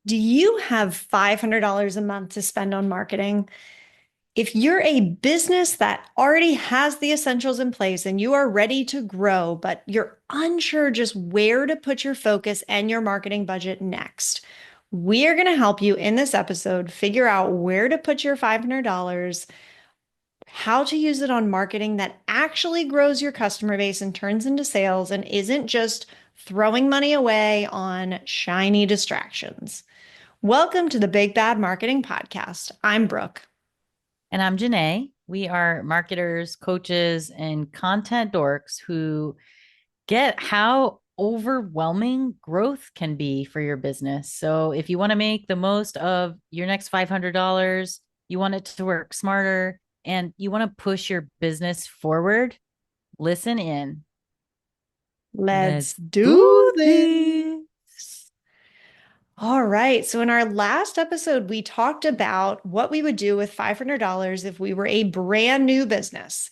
Do you have $500 a month to spend on marketing? If you're a business that already has the essentials in place and you are ready to grow, but you're unsure just where to put your focus and your marketing budget next, we are going to help you in this episode figure out where to put your $500, how to use it on marketing that actually grows your customer base and turns into sales and isn't just throwing money away on shiny distractions. Welcome to the Big Bad Marketing Podcast. I'm Brooke. And I'm Janae. We are marketers, coaches, and content dorks who get how overwhelming growth can be for your business. So, if you want to make the most of your next $500, you want it to work smarter, and you want to push your business forward, listen in. Let's Let's do do this. this. All right. So, in our last episode, we talked about what we would do with $500 if we were a brand new business.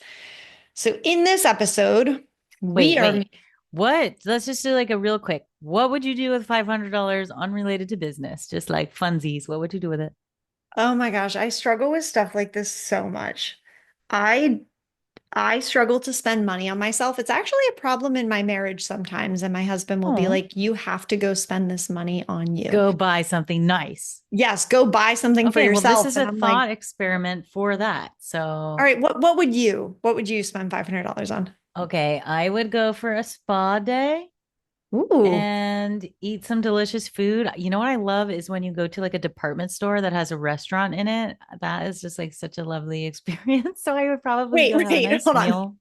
So, in this episode, we Wait, are, wait. What? Let's just do like a real quick. What would you do with $500 unrelated to business? Just like funsies. What would you do with it? oh my gosh, I struggle with stuff like this so much. I I struggle to spend money on myself. It's actually a problem in my marriage sometimes, and my husband will be Oh, like, "You have to go spend this money on you." go buy something nice. Yes, go buy something for Okay, well, this yourself. is And a I'm like, thought experiment for that. all So, right, what would you spend $500 on? okay, I would go for a spa day Ooh, and eat some delicious food. You know what I love is when you go to like a department store that has a restaurant in it. That is just like such a lovely experience. So I would probably wait, go have a wait, nice hold on. meal.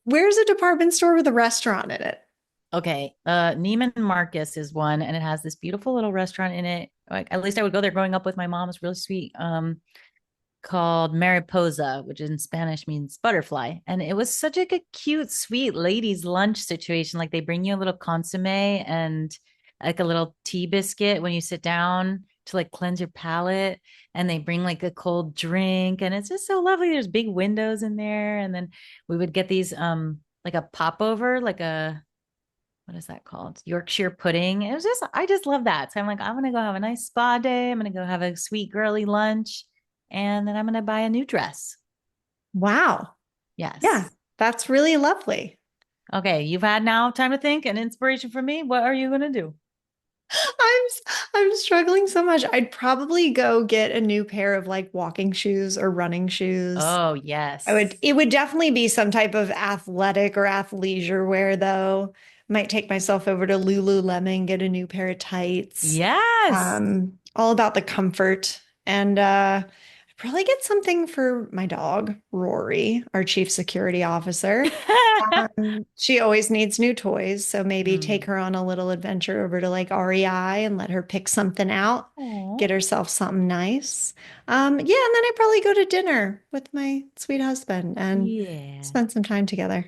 Where's a department store with a restaurant in it? Okay, Neiman Marcus is one, and it has this beautiful little restaurant in it. Like at least I would go there growing up with my mom. It's really sweet. Called Mariposa, which in Spanish means butterfly. And it was such like a cute, sweet ladies' lunch situation. Like they bring you a little consomme and like a little tea biscuit when you sit down to like cleanse your palate. And they bring like a cold drink. And it's just so lovely. There's big windows in there. And then we would get these like a popover, like a what is that called? Yorkshire pudding. It was just, I just love that. So I'm like, I'm going to go have a nice spa day. I'm going to go have a sweet girly lunch. And then I'm going to buy a new dress. Wow. Yeah, Yes. that's really lovely. Okay. You've had now time to think and inspiration for me. What are you going to do? I'm I'm struggling so much. I'd probably go get a new pair of like walking shoes or running shoes. Oh, yes. It would definitely be some type of athletic or athleisure wear though. Might take myself over to Lululemon, get a new pair of tights. Yes. All about the comfort. And I'd probably get something for my dog, Rory, our chief security officer. She always needs new toys, so maybe take Mm. her on a little adventure over to like REI and let her pick something out, Aw. get herself something nice. Yeah, and then I'd probably go to dinner with my sweet husband and Yeah. spend some time together.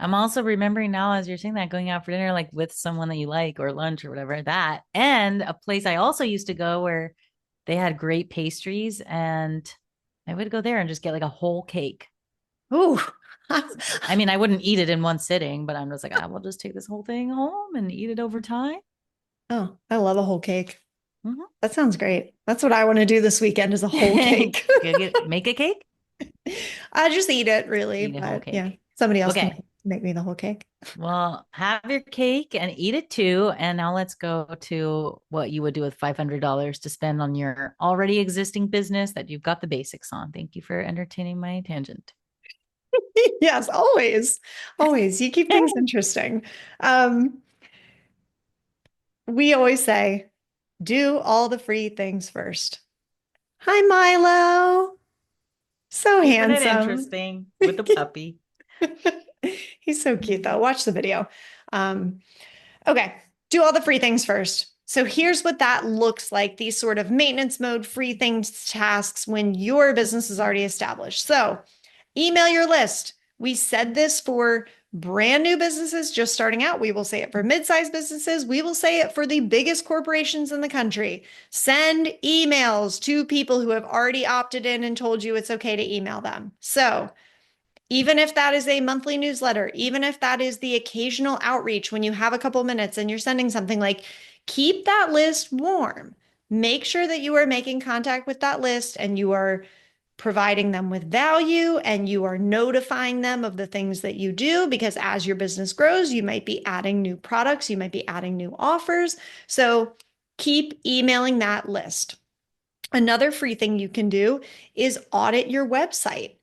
I'm also remembering now as you're saying that going out for dinner, like with someone that you like or lunch or whatever, that and a place I also used to go where they had great pastries and I would go there and just get like a whole cake. Ooh. I mean, I wouldn't eat it in one sitting, but I'm just like, I will just take this whole thing home and eat it over time. Oh, I love a whole cake. Mhm. That sounds great. That's what I want to do this weekend is a whole cake. Make a cake, I just eat it really, eat a whole but yeah, cake. somebody else can Okay. make me the whole cake. Well, have your cake and eat it too. And now let's go to what you would do with $500 to spend on your already existing business that you've got the basics on. Thank you for entertaining my tangent. Yes, always. Always. You keep things interesting. Um, we always say, do all the free things first. Hi, Milo. So Keeping it handsome. interesting with the puppy. He's so cute, though. Watch the video. Um, okay, do all the free things first. So here's what that looks like, these sort of maintenance mode, free things tasks when your business is already established. So email your list. We said this for brand new businesses just starting out. We will say it for mid-sized businesses. We will say it for the biggest corporations in the country. Send emails to people who have already opted in and told you it's okay to email them. So Even if that is a monthly newsletter, even if that is the occasional outreach when you have a couple minutes and you're sending something, like, keep that list warm. Make sure that you are making contact with that list and you are providing them with value and you are notifying them of the things that you do, because as your business grows, you might be adding new products, you might be adding new offers. So keep emailing that list. Another free thing you can do is audit your website.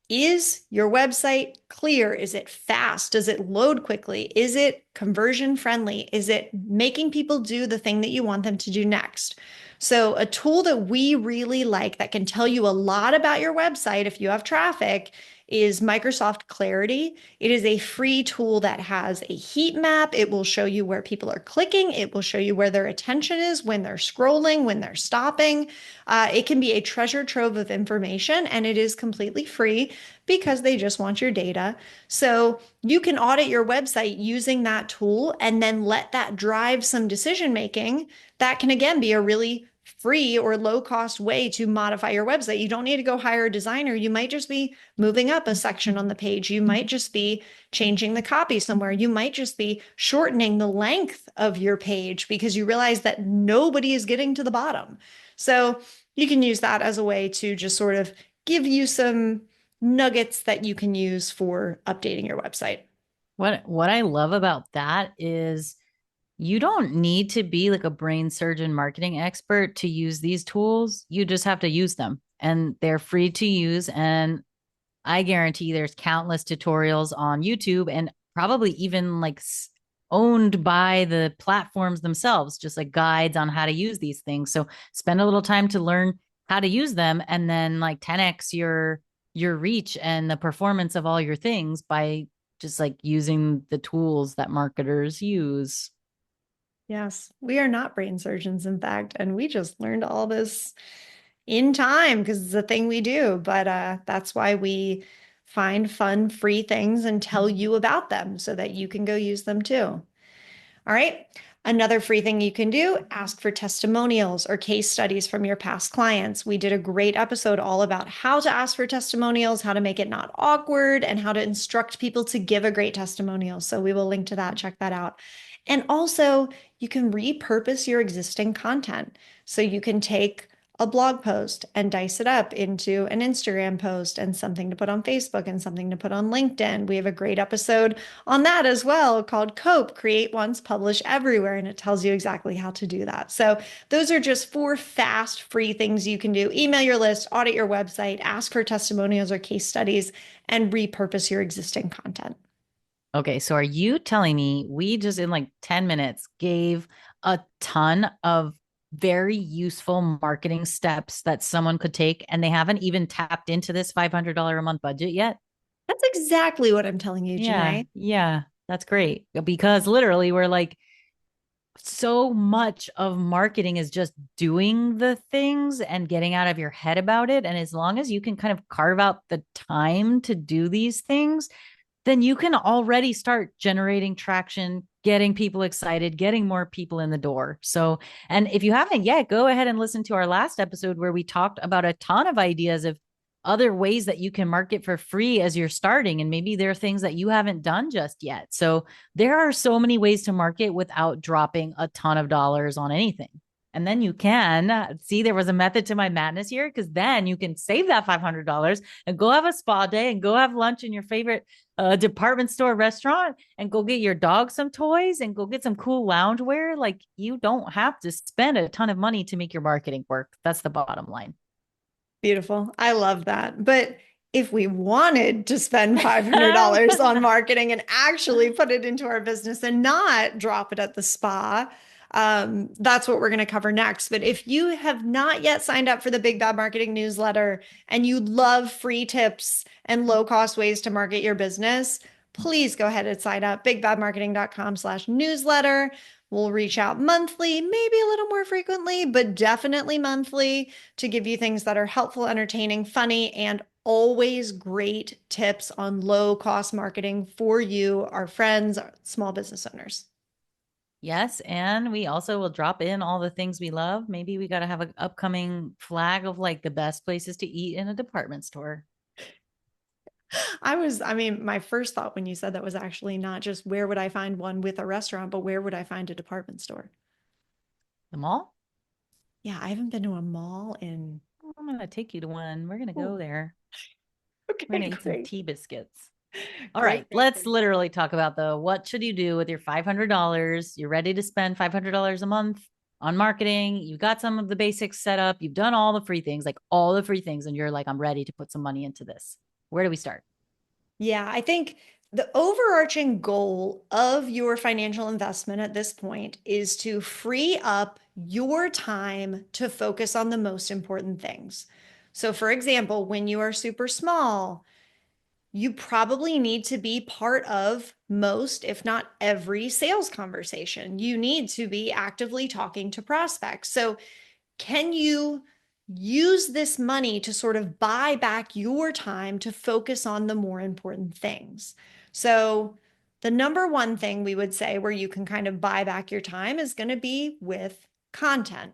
Is your website clear? Is it fast? Does it load quickly? Is it conversion friendly? Is it making people do the thing that you want them to do next? So, a tool that we really like that can tell you a lot about your website if you have traffic is Microsoft Clarity. It is a free tool that has a heat map. It will show you where people are clicking. It will show you where their attention is when they're scrolling, when they're stopping. It can be a treasure trove of information, and it is completely free because they just want your data. So you can audit your website using that tool and then let that drive some decision making. That can, again, be a really free or low cost way to modify your website. You don't need to go hire a designer. You might just be moving up a section on the page. You might just be changing the copy somewhere. You might just be shortening the length of your page because you realize that nobody is getting to the bottom. So you can use that as a way to just sort of give you some nuggets that you can use for updating your website. What I love about that is you don't need to be like a brain surgeon marketing expert to use these tools. You just have to use them and they're free to use. And I guarantee there's countless tutorials on YouTube and probably even like owned by the platforms themselves, just like guides on how to use these things. So spend a little time to learn how to use them and then like 10x your reach and the performance of all your things by just like using the tools that marketers use. Yes, we are not brain surgeons, in fact, and we just learned all this in time because it's a thing we do. But that's why we find fun, free things and tell you about them so that you can go use them too. All right. Another free thing you can do, ask for testimonials or case studies from your past clients. We did a great episode all about how to ask for testimonials, how to make it not awkward, and how to instruct people to give a great testimonial. So we will link to that. Check that out. And also, you can repurpose your existing content. So you can take a blog post and dice it up into an Instagram post and something to put on Facebook and something to put on LinkedIn. We have a great episode on that as well called Cope, Create Once, Publish Everywhere, and it tells you exactly how to do that. So those are just four fast, free things you can do. Email your list, audit your website, ask for testimonials or case studies, and repurpose your existing content. Okay, so are you telling me we just in like 10 minutes gave a ton of very useful marketing steps that someone could take and they haven't even tapped into this $500 a month budget yet? That's exactly what I'm telling you, Yeah, Janae. yeah, that's great. Because literally we're like so much of marketing is just doing the things and getting out of your head about it. And as long as you can kind of carve out the time to do these things, then you can already start generating traction, getting people excited, getting more people in the door. So, and if you haven't yet, go ahead and listen to our last episode where we talked about a ton of ideas of other ways that you can market for free as you're starting. And maybe there are things that you haven't done just yet. So, there are so many ways to market without dropping a ton of dollars on anything. And then you can see there was a method to my madness here because then you can save that $500 and go have a spa day and go have lunch in your favorite department store restaurant and go get your dog some toys and go get some cool loungewear. Like you don't have to spend a ton of money to make your marketing work. That's the bottom line. Beautiful. I love that. But if we wanted to spend $500 on marketing and actually put it into our business and not drop it at the spa, that's what we're going to cover next. But if you have not yet signed up for the Big Bad Marketing newsletter and you love free tips and low cost ways to market your business, please go ahead and sign up bigbadmarketing.com/newsletter. We'll reach out monthly, maybe a little more frequently, but definitely monthly to give you things that are helpful, entertaining, funny, and always great tips on low cost marketing for you, our friends, our small business owners. Yes, and we also will drop in all the things we love. Maybe we got to have an upcoming flag of like the best places to eat in a department store. I mean, my first thought when you said that was actually not just where would I find one with a restaurant, but where would I find a department store? The mall? Yeah, I haven't been to a mall in, I'm going to take you to one. We're going to go ooh, there. We're okay, going to eat some great. tea biscuits. All Great, right, great, let's great. literally talk about the what should you do with your $500? You're ready to spend $500 a month on marketing. You've got some of the basics set up. You've done all the free things, like all the free things, and you're like, I'm ready to put some money into this. Where do we start? Yeah, I think the overarching goal of your financial investment at this point is to free up your time to focus on the most important things. So, for example, when you are super small, you probably need to be part of most, if not every, sales conversation. You need to be actively talking to prospects. So, can you use this money to sort of buy back your time to focus on the more important things? So, the number one thing we would say where you can kind of buy back your time is going to be with content.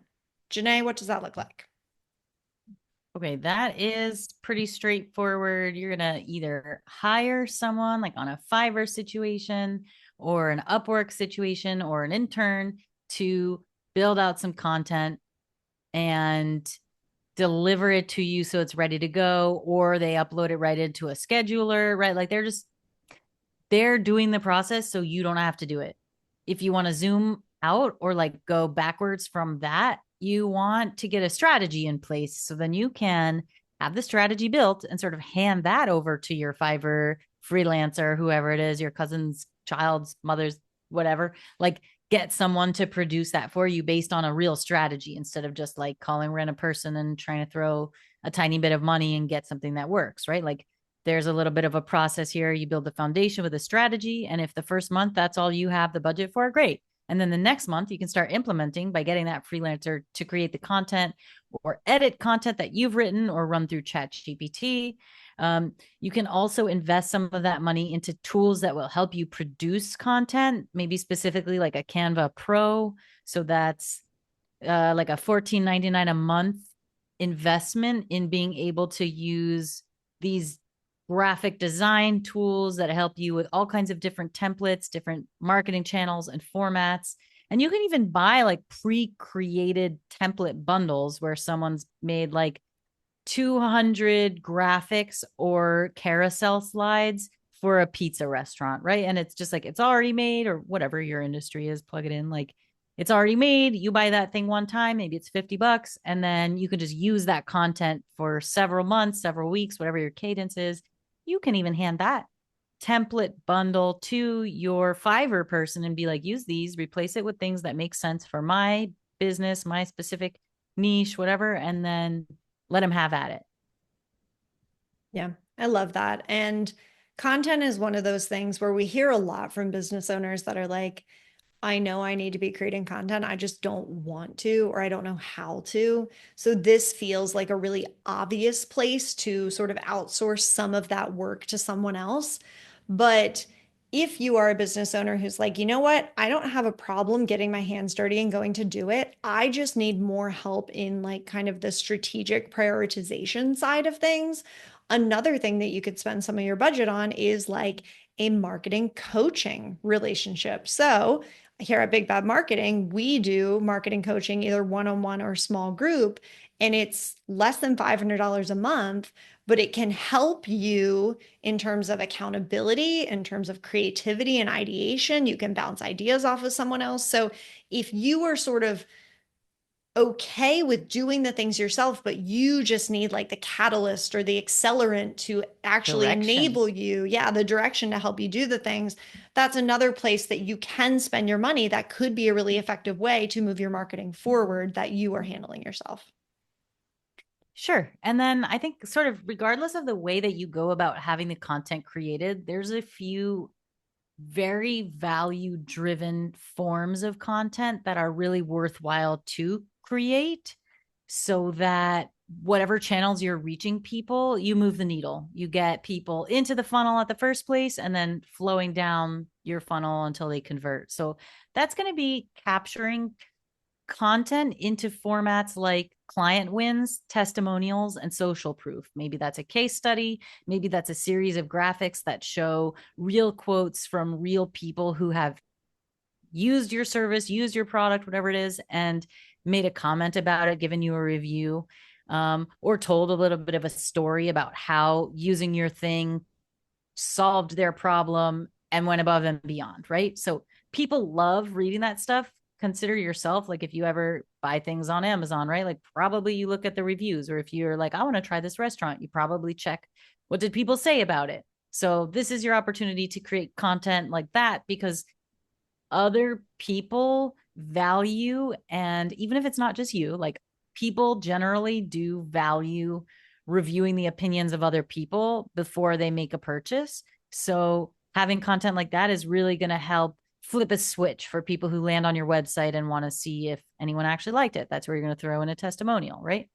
Janae, what does that look like? Okay, that is pretty straightforward. You're going to either hire someone like on a Fiverr situation or an Upwork situation or an intern to build out some content and deliver it to you so it's ready to go, or they upload it right into a scheduler, right? Like they're doing the process so you don't have to do it. If you want to zoom out or like go backwards from that, you want to get a strategy in place so then you can have the strategy built and sort of hand that over to your Fiverr freelancer, whoever it is, your cousin's child's mother's, whatever. Like get someone to produce that for you based on a real strategy instead of just like calling random person and trying to throw a tiny bit of money and get something that works, right? Like there's a little bit of a process here. You build the foundation with a strategy. And if the first month that's all you have the budget for, great. And then the next month you can start implementing by getting that freelancer to create the content or edit content that you've written or run through ChatGPT. You can also invest some of that money into tools that will help you produce content, maybe specifically like a Canva Pro. So that's like a $14.99 a month investment in being able to use these graphic design tools that help you with all kinds of different templates, different marketing channels and formats. And you can even buy like pre-created template bundles where someone's made like 200 graphics or carousel slides for a pizza restaurant, right? And it's just like it's already made or whatever your industry is, plug it in. Like it's already made. You buy that thing one time, maybe it's $50, and then you can just use that content for several months, several weeks, whatever your cadence is. You can even hand that template bundle to your Fiverr person and be like, use these, replace it with things that make sense for my business, my specific niche, whatever, and then let them have at it. Yeah, I love that. And content is one of those things where we hear a lot from business owners that are like, I know I need to be creating content. I just don't want to, or I don't know how to. So this feels like a really obvious place to sort of outsource some of that work to someone else. But if you are a business owner who's like, you know what, I don't have a problem getting my hands dirty and going to do it. I just need more help in like kind of the strategic prioritization side of things. Another thing that you could spend some of your budget on is like a marketing coaching relationship. So, here at Big Bad Marketing, we do marketing coaching either one-on-one or small group, and it's less than $500 a month, but it can help you in terms of accountability, in terms of creativity and ideation. You can bounce ideas off of someone else. So if you are sort of okay with doing the things yourself, but you just need like the catalyst or the accelerant to actually Direction. enable you, yeah, the direction to help you do the things. That's another place that you can spend your money. That could be a really effective way to move your marketing forward that you are handling yourself. Sure. And then I think, sort of, regardless of the way that you go about having the content created, there's a few very value driven forms of content that are really worthwhile to create so that whatever channels you're reaching people, you move the needle. You get people into the funnel at the first place and then flowing down your funnel until they convert. So that's going to be capturing content into formats like client wins, testimonials, and social proof. Maybe that's a case study. Maybe that's a series of graphics that show real quotes from real people who have used your service, used your product, whatever it is, and made a comment about it, given you a review, or told a little bit of a story about how using your thing solved their problem and went above and beyond, right? So people love reading that stuff. Consider yourself like if you ever buy things on Amazon, right? Like probably you look at the reviews, or if you're like, I want to try this restaurant, you probably check what did people say about it. So this is your opportunity to create content like that because other people value, and even if it's not just you, like people generally do value reviewing the opinions of other people before they make a purchase. So having content like that is really going to help flip a switch for people who land on your website and want to see if anyone actually liked it. That's where you're going to throw in a testimonial, right?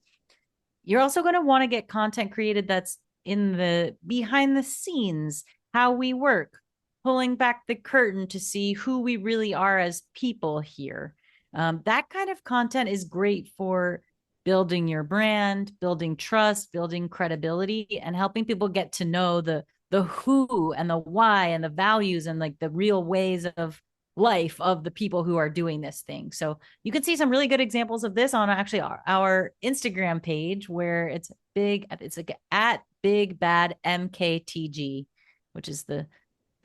You're also going to want to get content created that's in the behind the scenes, how we work, pulling back the curtain to see who we really are as people here. That kind of content is great for building your brand, building trust, building credibility, and helping people get to know the who and the why and the values and like the real ways of life of the people who are doing this thing. So you can see some really good examples of this on actually our Instagram page where it's like at big bad MKTG, which is the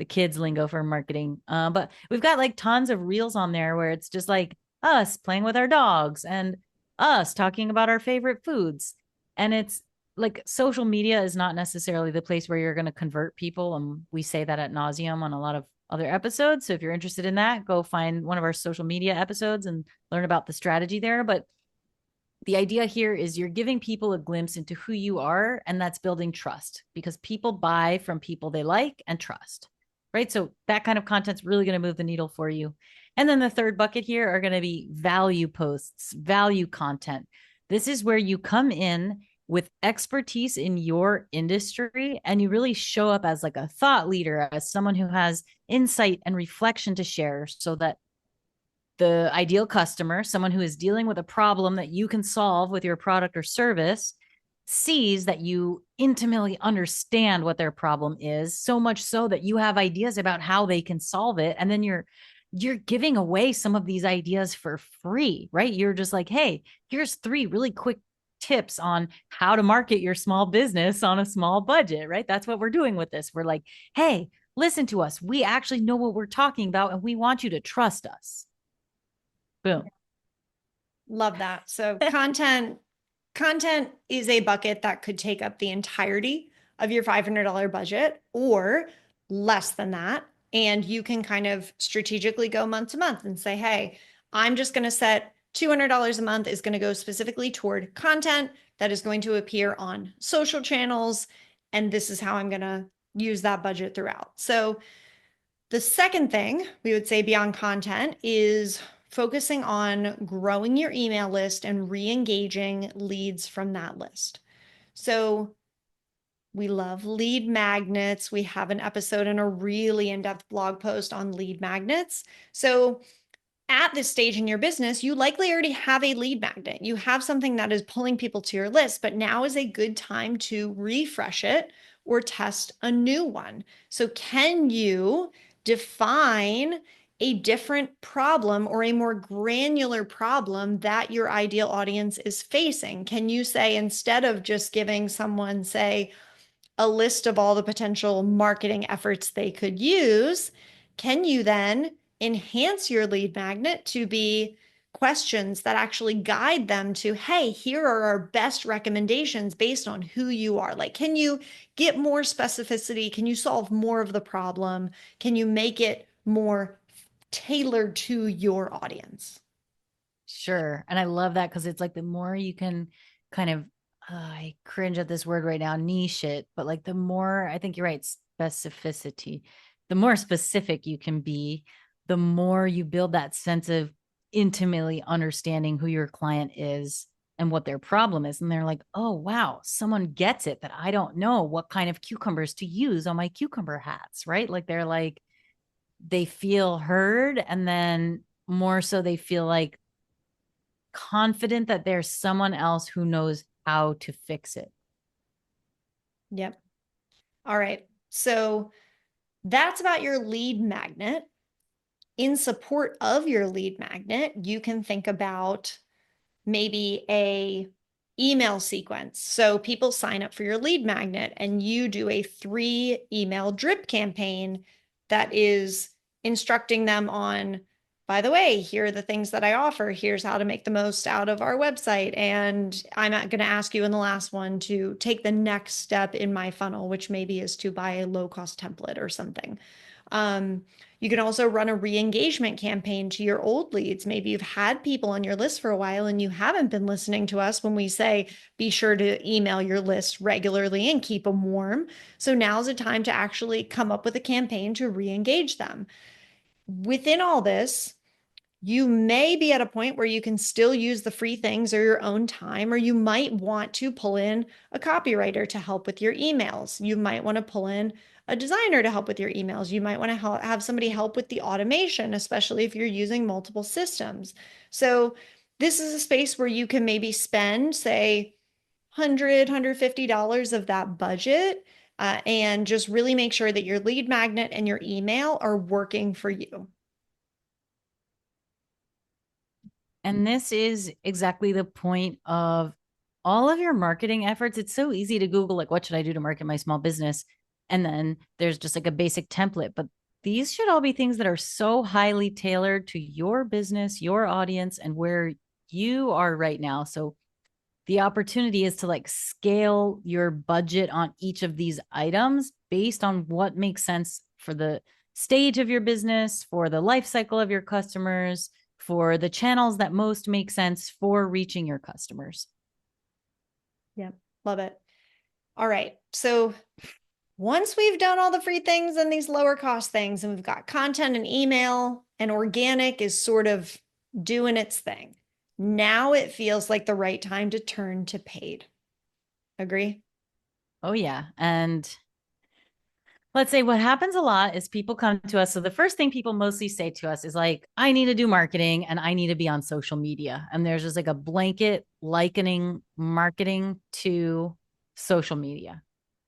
kids lingo for marketing. But we've got like tons of reels on there where it's just like us playing with our dogs and us talking about our favorite foods. And it's like social media is not necessarily the place where you're going to convert people. And we say that at nauseum on a lot of other episodes. So if you're interested in that, go find one of our social media episodes and learn about the strategy there. But the idea here is you're giving people a glimpse into who you are, and that's building trust because people buy from people they like and trust, right? So that kind of content's really going to move the needle for you. And then the third bucket here are going to be value posts, value content. This is where you come in with expertise in your industry and you really show up as like a thought leader, as someone who has insight and reflection to share so that the ideal customer, someone who is dealing with a problem that you can solve with your product or service, sees that you intimately understand what their problem is, so much so that you have ideas about how they can solve it. And then you're giving away some of these ideas for free, right? You're just like, hey, here's 3 really quick tips on how to market your small business on a small budget, right? That's what we're doing with this. We're like, hey, listen to us. We actually know what we're talking about and we want you to trust us. Boom. Love that. So content is a bucket that could take up the entirety of your $500 budget or less than that. And you can kind of strategically go month to month and say, hey, I'm just going to set $200 a month is going to go specifically toward content that is going to appear on social channels. And this is how I'm going to use that budget throughout. So the second thing we would say beyond content is focusing on growing your email list and re-engaging leads from that list. So we love lead magnets. We have an episode and a really in-depth blog post on lead magnets. So at this stage in your business, you likely already have a lead magnet. You have something that is pulling people to your list, but now is a good time to refresh it or test a new one. So can you define a different problem or a more granular problem that your ideal audience is facing? Can you say, instead of just giving someone, say, a list of all the potential marketing efforts they could use, can you then enhance your lead magnet to be questions that actually guide them to, hey, here are our best recommendations based on who you are? Like, can you get more specificity? Can you solve more of the problem? Can you make it more tailored to your audience? Sure. And I love that because it's like the more you can kind of, I cringe at this word right now, niche it, but like the more, I think you're right, specificity, the more specific you can be, the more you build that sense of intimately understanding who your client is and what their problem is. And they're like, oh, wow, someone gets it that I don't know what kind of cucumbers to use on my cucumber hats, right? Like they're like, they feel heard. And then more so, they feel like confident that there's someone else who knows how to fix it. Yep. All right. So that's about your lead magnet. In support of your lead magnet, you can think about maybe a email sequence. So people sign up for your lead magnet and you do a 3 email drip campaign that is instructing them on, by the way, here are the things that I offer. Here's how to make the most out of our website. And I'm going to ask you in the last one to take the next step in my funnel, which maybe is to buy a low cost template or something. Um, you can also run a re-engagement campaign to your old leads. Maybe you've had people on your list for a while and you haven't been listening to us when we say be sure to email your list regularly and keep them warm. So now's the time to actually come up with a campaign to re-engage them. Within all this, you may be at a point where you can still use the free things or your own time, or you might want to pull in a copywriter to help with your emails. You might want to pull in a designer to help with your emails. You might want to have somebody help with the automation, especially if you're using multiple systems. So, this is a space where you can maybe spend, say, $100, $150 of that budget and just really make sure that your lead magnet and your email are working for you. And this is exactly the point of all of your marketing efforts. It's so easy to Google, like, what should I do to market my small business? And then there's just like a basic template. But these should all be things that are so highly tailored to your business, your audience, and where you are right now. So the opportunity is to like scale your budget on each of these items based on what makes sense for the stage of your business, for the life cycle of your customers, for the channels that most make sense for reaching your customers. Yep, love it. All right. So once we've done all the free things and these lower cost things, and we've got content and email, and organic is sort of doing its thing, now it feels like the right time to turn to paid. Agree? Oh, yeah. And let's say what happens a lot is people come to us. So the first thing people mostly say to us is like, I need to do marketing and I need to be on social media. And there's just like a blanket likening marketing to social media.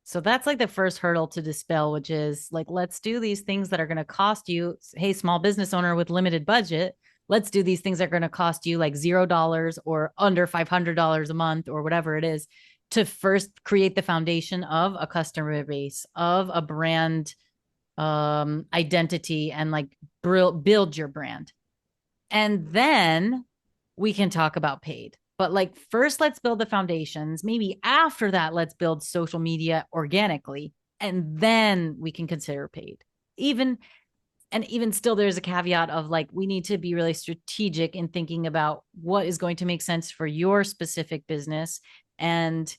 So that's like the first hurdle to dispel, which is like, let's do these things that are going to cost you. Hey, small business owner with limited budget, let's do these things that are going to cost you like $0 or under $500 a month or whatever it is to first create the foundation of a customer base, of a brand identity, and like build your brand. And then we can talk about paid. But like first, let's build the foundations. Maybe after that, let's build social media organically. And then we can consider paid. Even still, there's a caveat of like, we need to be really strategic in thinking about what is going to make sense for your specific business. And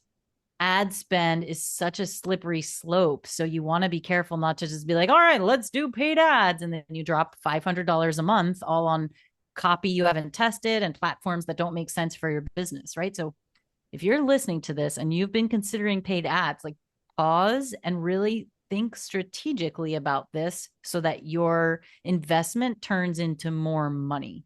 ad spend is such a slippery slope. So you want to be careful not to just be like, all right, let's do paid ads. And then you drop $500 a month all on copy you haven't tested and platforms that don't make sense for your business. Right. So if you're listening to this and you've been considering paid ads, like pause and really think strategically about this so that your investment turns into more money.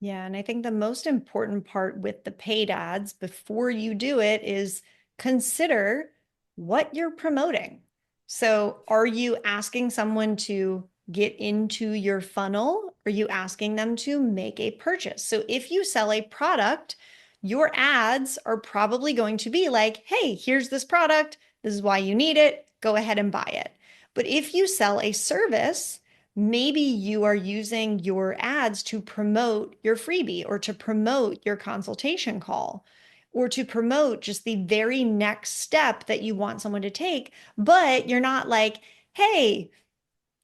Yeah, and I think the most important part with the paid ads before you do it is consider what you're promoting. So, are you asking someone to get into your funnel? Are you asking them to make a purchase? So, if you sell a product, your ads are probably going to be like, hey, here's this product. This is why you need it. Go ahead and buy it. But if you sell a service, maybe you are using your ads to promote your freebie or to promote your consultation call or to promote just the very next step that you want someone to take. But you're not like, hey,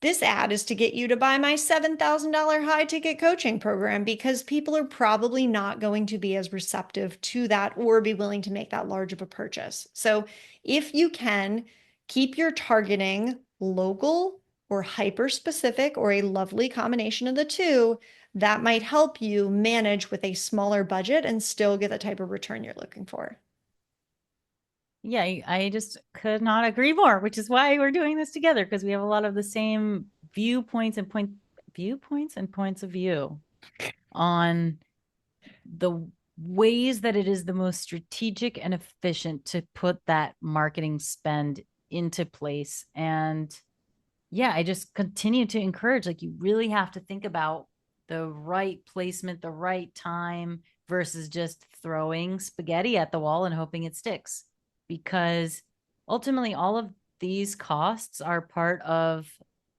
this ad is to get you to buy my $7,000 high ticket coaching program because people are probably not going to be as receptive to that or be willing to make that large of a purchase. So, if you can keep your targeting local or hyper specific or a lovely combination of the two, that might help you manage with a smaller budget and still get the type of return you're looking for. Yeah, I just could not agree more, which is why we're doing this together because we have a lot of the same viewpoints and points of view on the ways that it is the most strategic and efficient to put that marketing spend into place. And yeah, I just continue to encourage, like, you really have to think about the right placement, the right time versus just throwing spaghetti at the wall and hoping it sticks. Because ultimately, all of these costs are part of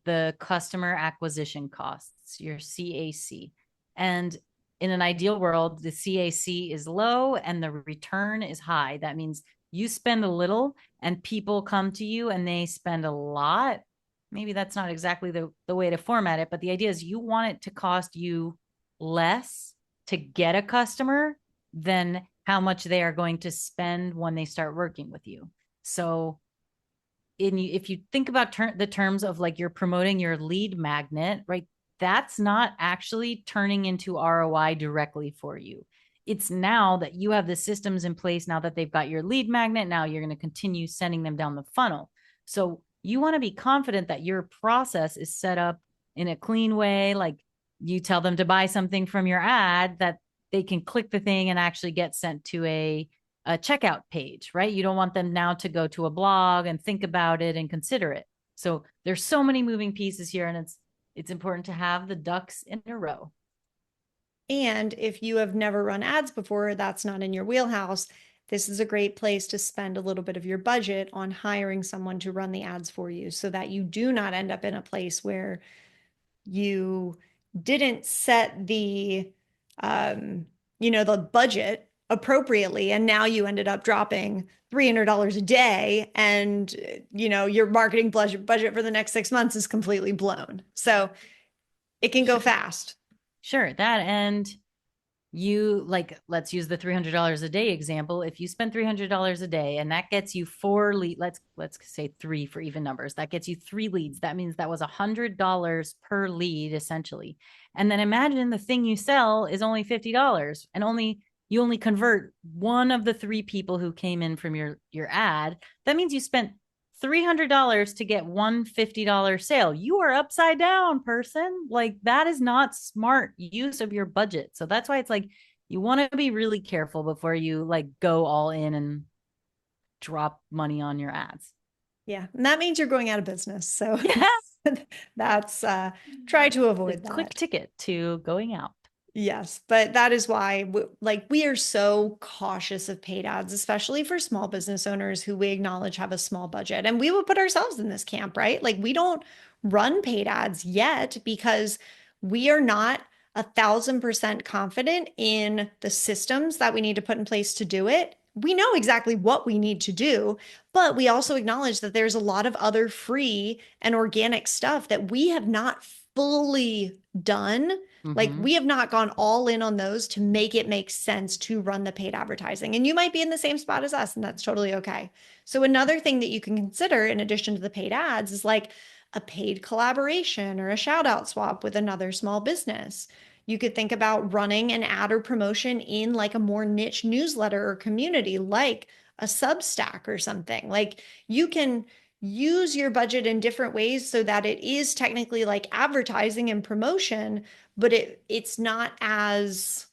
the customer acquisition costs, your CAC. And in an ideal world, the CAC is low and the return is high. That means you spend a little and people come to you and they spend a lot. Maybe that's not exactly the way to format it, but the idea is you want it to cost you less to get a customer than how much they are going to spend when they start working with you. So if you think about the terms of like you're promoting your lead magnet, right? That's not actually turning into ROI directly for you. It's now that you have the systems in place, now that they've got your lead magnet, now you're going to continue sending them down the funnel. So you want to be confident that your process is set up in a clean way. Like you tell them to buy something from your ad, that they can click the thing and actually get sent to a checkout page, right? You don't want them now to go to a blog and think about it and consider it. So there's so many moving pieces here, and it's important to have the ducks in a row. And if you have never run ads before, that's not in your wheelhouse. This is a great place to spend a little bit of your budget on hiring someone to run the ads for you so that you do not end up in a place where you didn't set um, the budget appropriately, and now you ended up dropping $300 a day, and your marketing budget for the next 6 months is completely blown. So it can go Sure. fast. Sure, that and you like let's use the $300 a day example. If you spend $300 a day and that gets you four lead, let's say three for even numbers, that gets you three leads. That means that was $100 per lead essentially. And then imagine the thing you sell is only $50 and you only convert one of the three people who came in from your ad. That means you spent $300 to get one $50 sale. You are upside down, person. Like that is not smart use of your budget. So that's why it's like you want to be really careful before you like go all in and drop money on your ads. Yeah, and that means you're going out of business. So Yeah. that's try to The avoid quick that. ticket to going out. Yes, but that is why we are so cautious of paid ads, especially for small business owners who we acknowledge have a small budget. And we would put ourselves in this camp, right? Like we don't run paid ads yet because we are not 1,000% confident in the systems that we need to put in place to do it. We know exactly what we need to do, but we also acknowledge that there's a lot of other free and organic stuff that we have not fully done. Like Mm-hmm. we have not gone all in on those to make it make sense to run the paid advertising. And you might be in the same spot as us, and that's totally okay. So another thing that you can consider in addition to the paid ads is like a paid collaboration or a shout out swap with another small business. You could think about running an ad or promotion in like a more niche newsletter or community, like a Substack or something. Like you can use your budget in different ways so that it is technically like advertising and promotion, but it's not as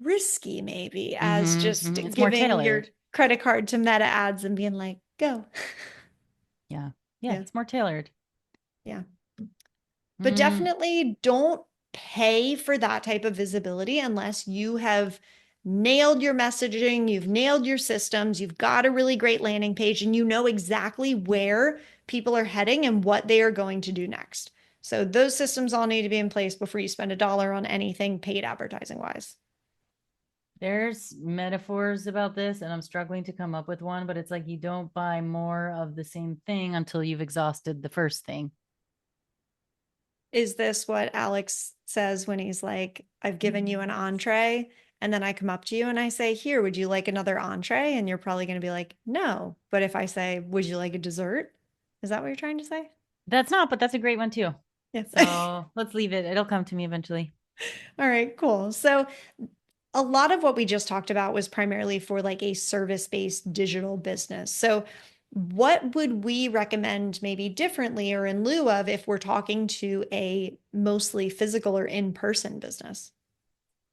risky maybe as Mm-hmm. just Mm-hmm. It's more giving your tailored. credit card to Meta ads and being like, go. Yeah. Yeah. Yeah, It's more tailored. yeah. But Mm. definitely don't pay for that type of visibility unless you have nailed your messaging, you've nailed your systems, you've got a really great landing page, and you know exactly where people are heading and what they are going to do next. So those systems all need to be in place before you spend a dollar on anything paid advertising wise. There's metaphors about this, and I'm struggling to come up with one, but it's like you don't buy more of the same thing until you've exhausted the first thing. Is this what Alex says when he's like, I've given you an entree, and then I come up to you and I say, Here, would you like another entree? And you're probably going to be like, No. But if I say, Would you like a dessert? Is that what you're trying to say? That's not, but that's a great one too. Yes. So let's leave it. It'll come to me eventually. All right, cool. So a lot of what we just talked about was primarily for like a service-based digital business. So what would we recommend maybe differently or in lieu of if we're talking to a mostly physical or in-person business?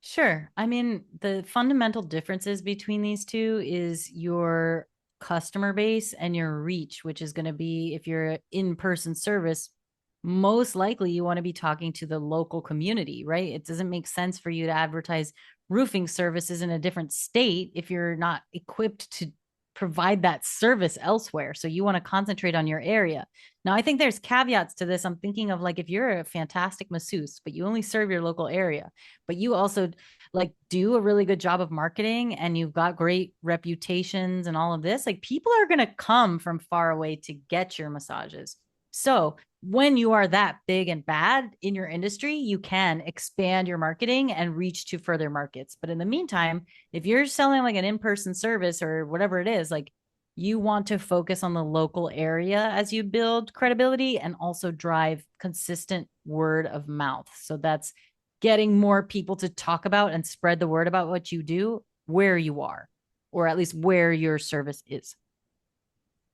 Sure. I mean, the fundamental differences between these two is your customer base and your reach, which is going to be if you're in person service, most likely you want to be talking to the local community, right? It doesn't make sense for you to advertise roofing services in a different state if you're not equipped to provide that service elsewhere. So you want to concentrate on your area. Now, I think there's caveats to this. I'm thinking of like if you're a fantastic masseuse, but you only serve your local area, but you also like do a really good job of marketing and you've got great reputations and all of this, like people are going to come from far away to get your massages. So when you are that big and bad in your industry, you can expand your marketing and reach to further markets. But in the meantime, if you're selling like an in-person service or whatever it is, like you want to focus on the local area as you build credibility and also drive consistent word of mouth. So that's getting more people to talk about and spread the word about what you do where you are, or at least where your service is.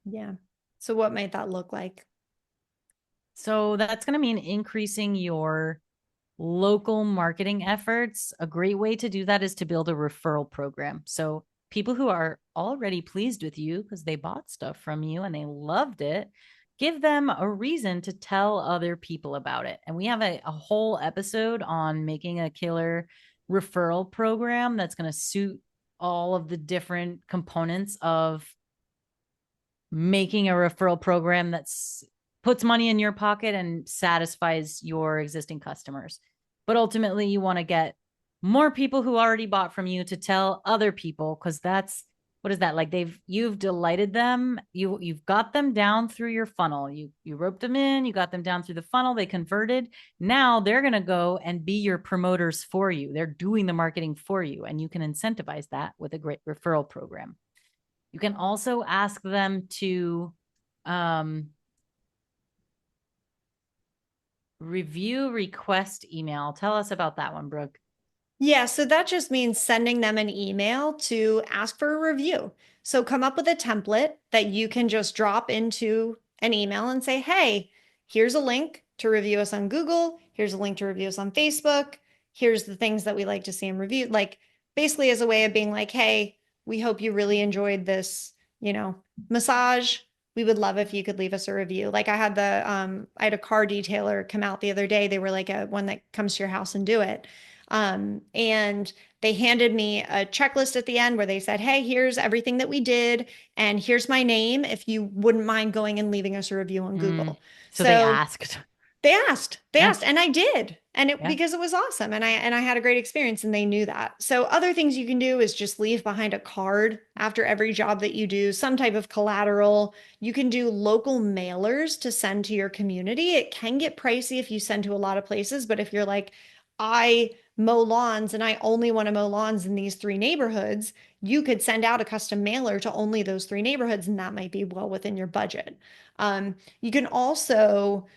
Yeah. So what might that look like? So that's going to mean increasing your local marketing efforts. A great way to do that is to build a referral program. So people who are already pleased with you because they bought stuff from you and they loved it, give them a reason to tell other people about it. And we have a whole episode on making a killer referral program that's going to suit all of the different components of making a referral program that's puts money in your pocket and satisfies your existing customers. But ultimately, you want to get more people who already bought from you to tell other people because that's what is that like you've delighted them, you've got them down through your funnel, you roped them in, you got them down through the funnel, they converted. Now they're going to go and be your promoters for you, they're doing the marketing for you, and you can incentivize that with a great referral program. You can also ask them to um, review request email. Tell us about that one, Brooke. Yeah, so that just means sending them an email to ask for a review. So come up with a template that you can just drop into an email and say, hey, here's a link to review us on Google. Here's a link to review us on Facebook. Here's the things that we like to see in review. Like basically as a way of being like, hey, we hope you really enjoyed this, massage. We would love if you could leave us a review. Like I had a car detailer come out the other day. They were like a one that comes to your house and do it. And they handed me a checklist at the end where they said, hey, here's everything that we did, and here's my name if you wouldn't mind going and leaving us a review on Mm, Google. so they So asked. they Yeah. asked, and I did. And it Yeah. because it was awesome. And I had a great experience and they knew that. So other things you can do is just leave behind a card after every job that you do, some type of collateral. You can do local mailers to send to your community. It can get pricey if you send to a lot of places, but if you're like, I mow lawns and I only want to mow lawns in these three neighborhoods, you could send out a custom mailer to only those three neighborhoods, and that might be well within your budget. You can also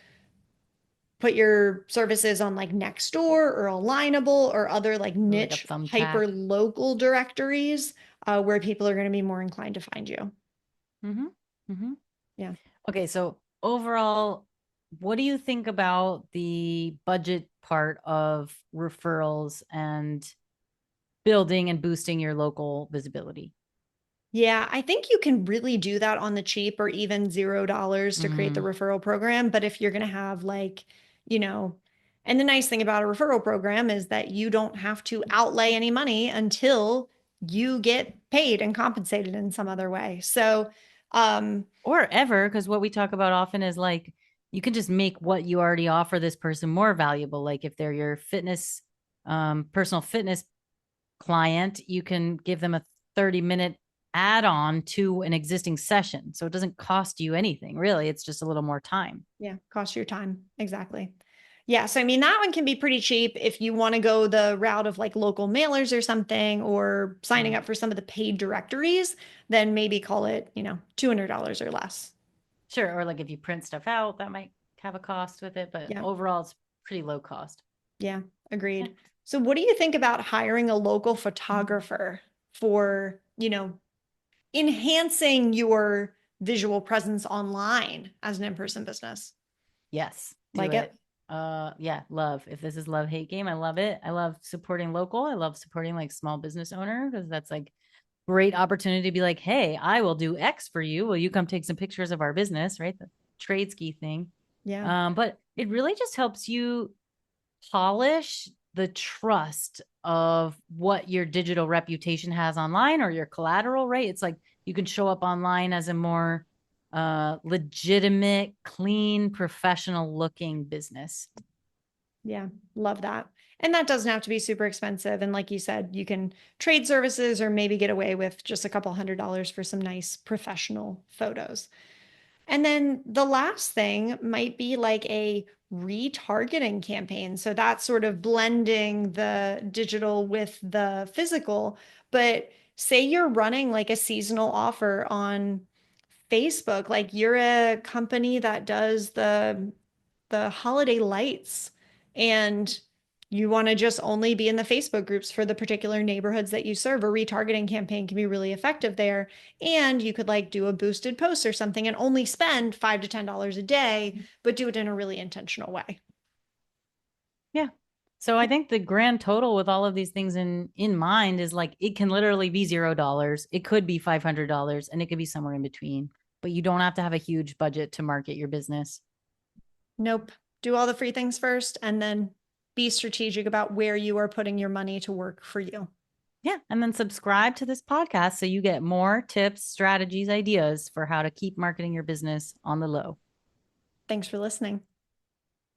put your services on like Nextdoor or Alignable or other like Like a niche thumbtack. hyper local directories where people are going to be more inclined to find you. Mm-hmm. Mm-hmm. Yeah. Okay. So overall, what do you think about the budget part of referrals and building and boosting your local visibility? Yeah, I think you can really do that on the cheap or even $0 to create the Mm. referral program. But if you're going to have like, you know, and the nice thing about a referral program is that you don't have to outlay any money until you get paid and compensated in some other way. So, Or ever, because what we talk about often is like you can just make what you already offer this person more valuable. Like if they're your fitness, personal fitness client, you can give them a 30-minute add on to an existing session. So it doesn't cost you anything, really. It's just a little more time. yeah, cost your time. Exactly. Yeah, so I mean that one can be pretty cheap if you want to go the route of like local mailers or something or signing Mm. up for some of the paid directories, then maybe call it, $200 or less. Sure. Or like if you print stuff out, that might have a cost with it, but Yeah. overall, it's pretty low cost. Yeah, Yeah. agreed. So what do you think about hiring a local photographer for, enhancing your visual presence online as an in-person business? Yes, do Like it? it. Yeah, love. If this is love hate game, I love it. I love supporting local. I love supporting like small business owner because that's like great opportunity to be like, hey, I will do X for you. Will you come take some pictures of our business? Right. The trade ski thing. Yeah. But it really just helps you polish the trust of what your digital reputation has online or your collateral, right? It's like you can show up online as a more legitimate, clean, professional looking business. Yeah, love that. And that doesn't have to be super expensive. And like you said, you can trade services or maybe get away with just a couple $100 for some nice professional photos. And then the last thing might be like a retargeting campaign. So that's sort of blending the digital with the physical. But say you're running like a seasonal offer on Facebook, like you're a company that does the holiday lights and you want to just only be in the Facebook groups for the particular neighborhoods that you serve, a retargeting campaign can be really effective there. And you could like do a boosted post or something and only spend $5 to $10 a day, but do it in a really intentional way. Yeah. So I think the grand total with all of these things in mind is like it can literally be $0. It could be $500 and it could be somewhere in between. But you don't have to have a huge budget to market your business. Nope. Do all the free things first and then be strategic about where you are putting your money to work for you. Yeah. And then subscribe to this podcast so you get more tips, strategies, ideas for how to keep marketing your business on the low. Thanks for listening.